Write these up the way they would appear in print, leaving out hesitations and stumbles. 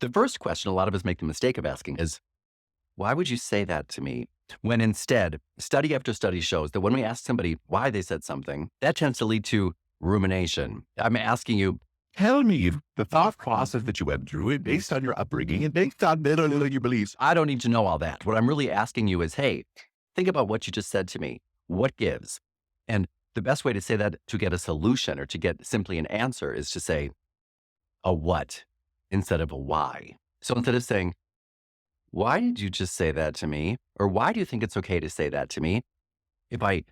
The first question a lot of us make the mistake of asking is, why would you say that to me? When instead, study after study shows that when we ask somebody why they said something, that tends to lead to rumination. I'm asking you, Tell me the thought process that you went through it based on your upbringing and based on your beliefs. I don't need to know all that. What I'm really asking you is, hey, think about what you just said to me. What gives? And the best way to say that to get a solution or to get simply an answer is to say a what instead of a why. So instead of saying, why did you just say that to me? Or why do you think it's okay to say that to me? If I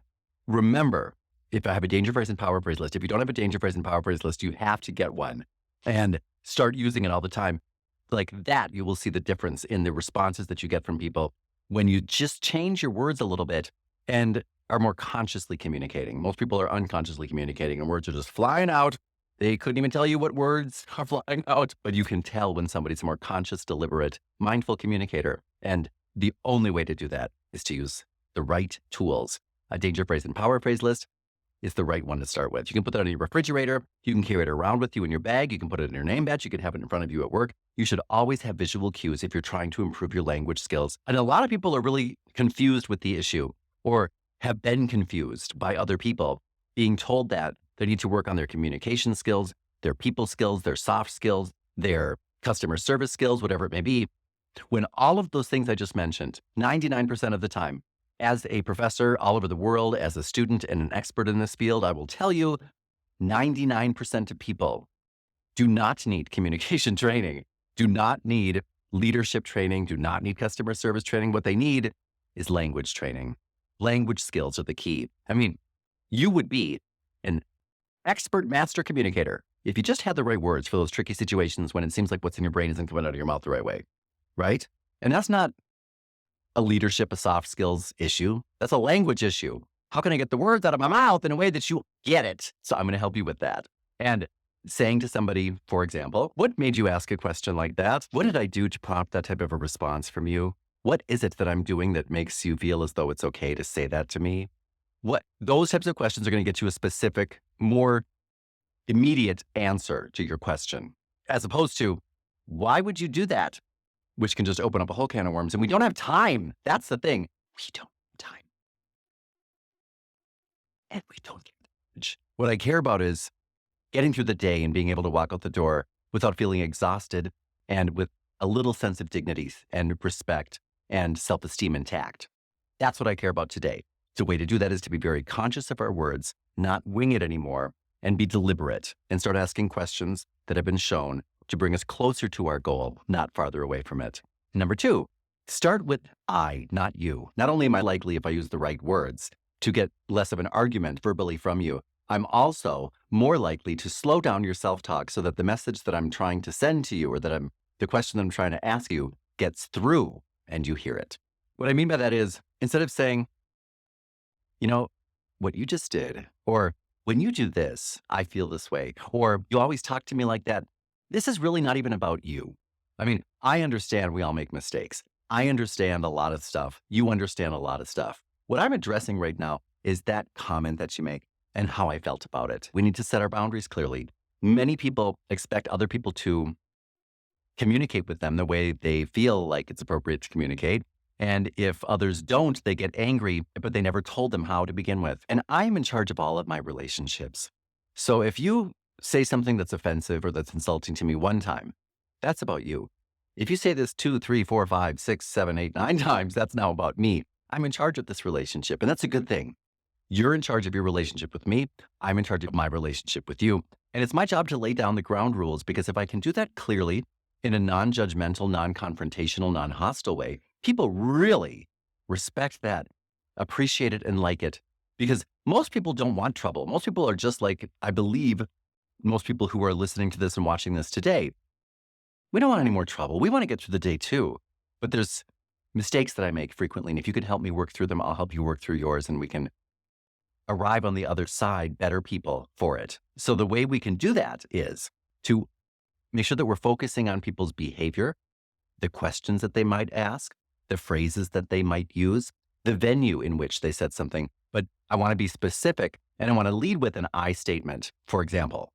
remember, if I have a danger phrase and power phrase list, if you don't have a danger phrase and power phrase list, you have to get one and start using it all the time. Like that, you will see the difference in the responses that you get from people when you just change your words a little bit and are more consciously communicating. Most people are unconsciously communicating and words are just flying out. They couldn't even tell you what words are flying out, but you can tell when somebody's a more conscious, deliberate, mindful communicator. And the only way to do that is to use the right tools. A danger phrase and power phrase list is the right one to start with. You can put that on your refrigerator. You can carry it around with you in your bag. You can put it in your name badge. You can have it in front of you at work. You should always have visual cues if you're trying to improve your language skills. And a lot of people are really confused with the issue or have been confused by other people being told that they need to work on their communication skills, their people skills, their soft skills, their customer service skills, whatever it may be. When all of those things I just mentioned, 99% of the time, as a professor all over the world, as a student and an expert in this field, I will tell you 99% of people do not need communication training, do not need leadership training, do not need customer service training. What they need is language training. Language skills are the key. I mean, you would be an expert master communicator if you just had the right words for those tricky situations when it seems like what's in your brain isn't coming out of your mouth the right way, right? And that's not a leadership, a soft skills issue. That's a language issue. How can I get the words out of my mouth in a way that you get it? So I'm going to help you with that. And saying to somebody, for example, what made you ask a question like that? What did I do to prompt that type of a response from you? What is it that I'm doing that makes you feel as though it's okay to say that to me? Those types of questions are going to get you a specific, more immediate answer to your question, as opposed to, why would you do that? Which can just open up a whole can of worms. And we don't have time. That's the thing. We don't have time. And we don't get it. What I care about is getting through the day and being able to walk out the door without feeling exhausted and with a little sense of dignity and respect and self-esteem intact. That's what I care about today. The way to do that is to be very conscious of our words, not wing it anymore, and be deliberate and start asking questions that have been shown to bring us closer to our goal, not farther away from it. Number two, start with I, not you. Not only am I likely, if I use the right words, to get less of an argument verbally from you, I'm also more likely to slow down your self-talk so that the message that I'm trying to send to you or the question that I'm trying to ask you gets through and you hear it. What I mean by that is, instead of saying, you know, what you just did, or when you do this, I feel this way, or you always talk to me like that, this is really not even about you. I mean, I understand we all make mistakes. I understand a lot of stuff. You understand a lot of stuff. What I'm addressing right now is that comment that you make and how I felt about it. We need to set our boundaries clearly. Many people expect other people to communicate with them the way they feel like it's appropriate to communicate. And if others don't, they get angry, but they never told them how to begin with. And I'm in charge of all of my relationships. So if you say something that's offensive or that's insulting to me one time, that's about you. If you say this 2, 3, 4, 5, 6, 7, 8, 9 times, that's now about me. I'm in charge of this relationship, and that's a good thing. You're in charge of your relationship with me. I'm in charge of my relationship with you. And it's my job to lay down the ground rules, because if I can do that clearly in a non-judgmental, non-confrontational, non-hostile way, people really respect that, appreciate it, and like it. Because most people don't want trouble. Most people are just like, I believe, most people who are listening to this and watching this today. We don't want any more trouble. We want to get through the day too. But there's mistakes that I make frequently. And if you can help me work through them, I'll help you work through yours, and we can arrive on the other side better people for it. So the way we can do that is to make sure that we're focusing on people's behavior, the questions that they might ask, the phrases that they might use, the venue in which they said something. But I want to be specific, and I want to lead with an I statement. For example,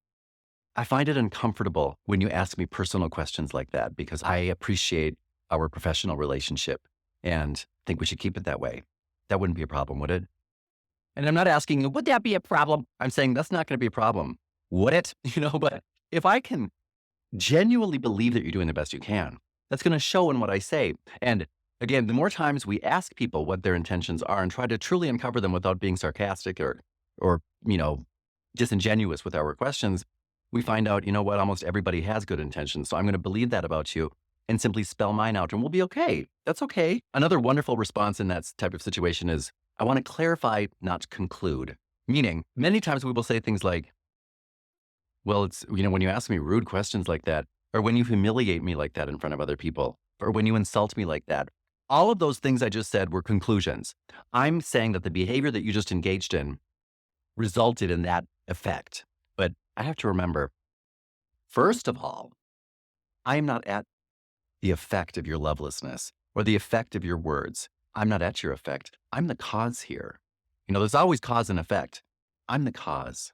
I find it uncomfortable when you ask me personal questions like that because I appreciate our professional relationship and think we should keep it that way. That wouldn't be a problem, would it? And I'm not asking you, would that be a problem? I'm saying that's not going to be a problem. Would it? But if I can genuinely believe that you're doing the best you can, that's going to show in what I say. And again, the more times we ask people what their intentions are and try to truly uncover them without being sarcastic or disingenuous with our questions, we find out, what, almost everybody has good intentions. So I'm going to believe that about you and simply spell mine out and we'll be okay. That's okay. Another wonderful response in that type of situation is, I want to clarify, not conclude. Meaning, many times we will say things like, well, it's, when you ask me rude questions like that, or when you humiliate me like that in front of other people, or when you insult me like that, all of those things I just said were conclusions. I'm saying that the behavior that you just engaged in resulted in that effect. But I have to remember, first of all, I am not at the effect of your lovelessness or the effect of your words. I'm not at your effect. I'm the cause here. There's always cause and effect. I'm the cause.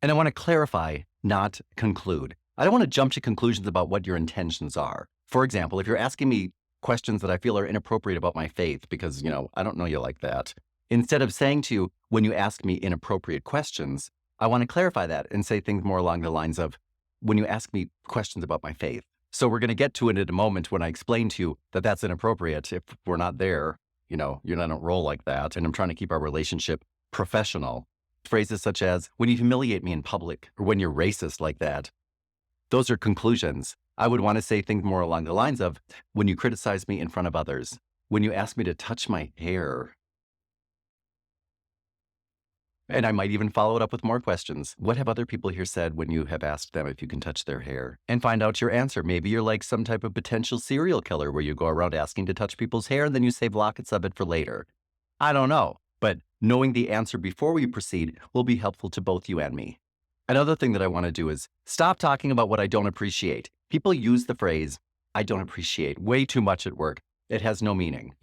And I want to clarify, not conclude. I don't want to jump to conclusions about what your intentions are. For example, if you're asking me questions that I feel are inappropriate about my faith, because, I don't know you like that. Instead of saying to you, when you ask me inappropriate questions, I want to clarify that and say things more along the lines of, when you ask me questions about my faith. So we're going to get to it in a moment when I explain to you that that's inappropriate. If we're not there, you don't roll like that. And I'm trying to keep our relationship professional. Phrases such as, when you humiliate me in public, or when you're racist like that, those are conclusions. I would want to say things more along the lines of, when you criticize me in front of others, when you ask me to touch my hair. And I might even follow it up with more questions. What have other people here said when you have asked them if you can touch their hair? And find out your answer. Maybe you're like some type of potential serial killer where you go around asking to touch people's hair and then you save lockets of it for later. I don't know. But knowing the answer before we proceed will be helpful to both you and me. Another thing that I want to do is stop talking about what I don't appreciate. People use the phrase, I don't appreciate, way too much at work. It has no meaning.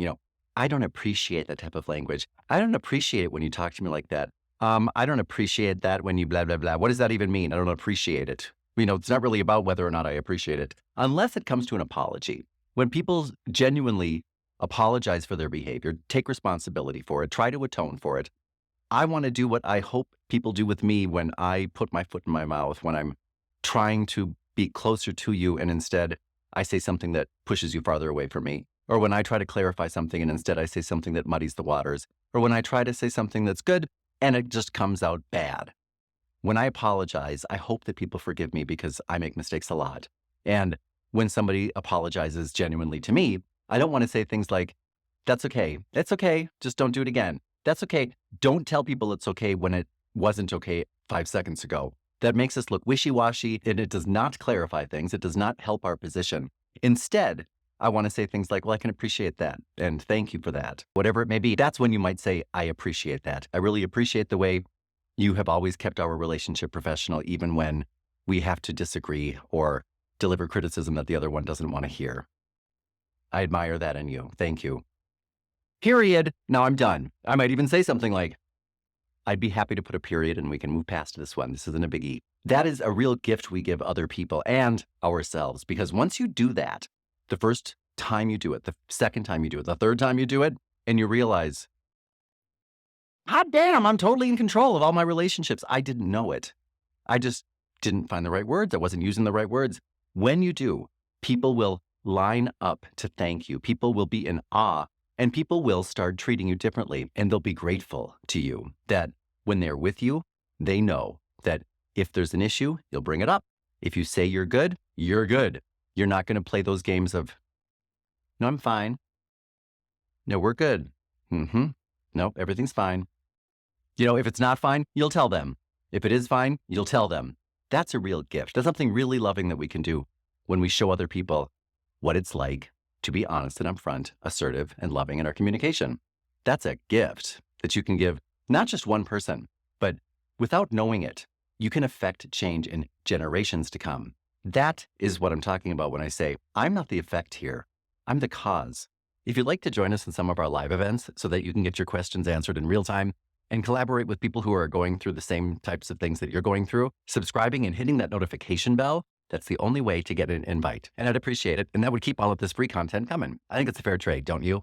I don't appreciate that type of language. I don't appreciate it when you talk to me like that. I don't appreciate that when you blah, blah, blah. What does that even mean? I don't appreciate it. It's not really about whether or not I appreciate it, unless it comes to an apology. When people genuinely apologize for their behavior, take responsibility for it, try to atone for it, I want to do what I hope people do with me when I put my foot in my mouth, when I'm trying to be closer to you and instead I say something that pushes you farther away from me. Or when I try to clarify something and instead I say something that muddies the waters. Or when I try to say something that's good and it just comes out bad. When I apologize, I hope that people forgive me because I make mistakes a lot. And when somebody apologizes genuinely to me, I don't want to say things like, that's okay. It's okay. Just don't do it again. That's okay. Don't tell people it's okay when it wasn't okay 5 seconds ago. That makes us look wishy-washy and it does not clarify things. It does not help our position. Instead, I want to say things like, well, I can appreciate that and thank you for that. Whatever it may be, that's when you might say, I appreciate that. I really appreciate the way you have always kept our relationship professional, even when we have to disagree or deliver criticism that the other one doesn't want to hear. I admire that in you. Thank you. Period. Now I'm done. I might even say something like, I'd be happy to put a period and we can move past this one. This isn't a biggie. That is a real gift we give other people and ourselves, because once you do that, the first time you do it, the second time you do it, the third time you do it, and you realize, hot damn, I'm totally in control of all my relationships. I didn't know it. I just didn't find the right words. I wasn't using the right words. When you do, people will line up to thank you. People will be in awe. And people will start treating you differently, and they'll be grateful to you that when they're with you, they know that if there's an issue, you'll bring it up. If you say you're good, you're good. You're not going to play those games of, no, I'm fine. No, we're good. Nope, everything's fine. If it's not fine, you'll tell them. If it is fine, you'll tell them. That's a real gift. That's something really loving that we can do when we show other people what it's like to be honest and upfront, assertive and loving in our communication. That's a gift that you can give not just one person, but without knowing it, you can affect change in generations to come. That is what I'm talking about when I say, I'm not the effect here. I'm the cause. If you'd like to join us in some of our live events so that you can get your questions answered in real time, and collaborate with people who are going through the same types of things that you're going through, subscribing and hitting that notification bell, that's the only way to get an invite. And I'd appreciate it. And that would keep all of this free content coming. I think it's a fair trade, don't you?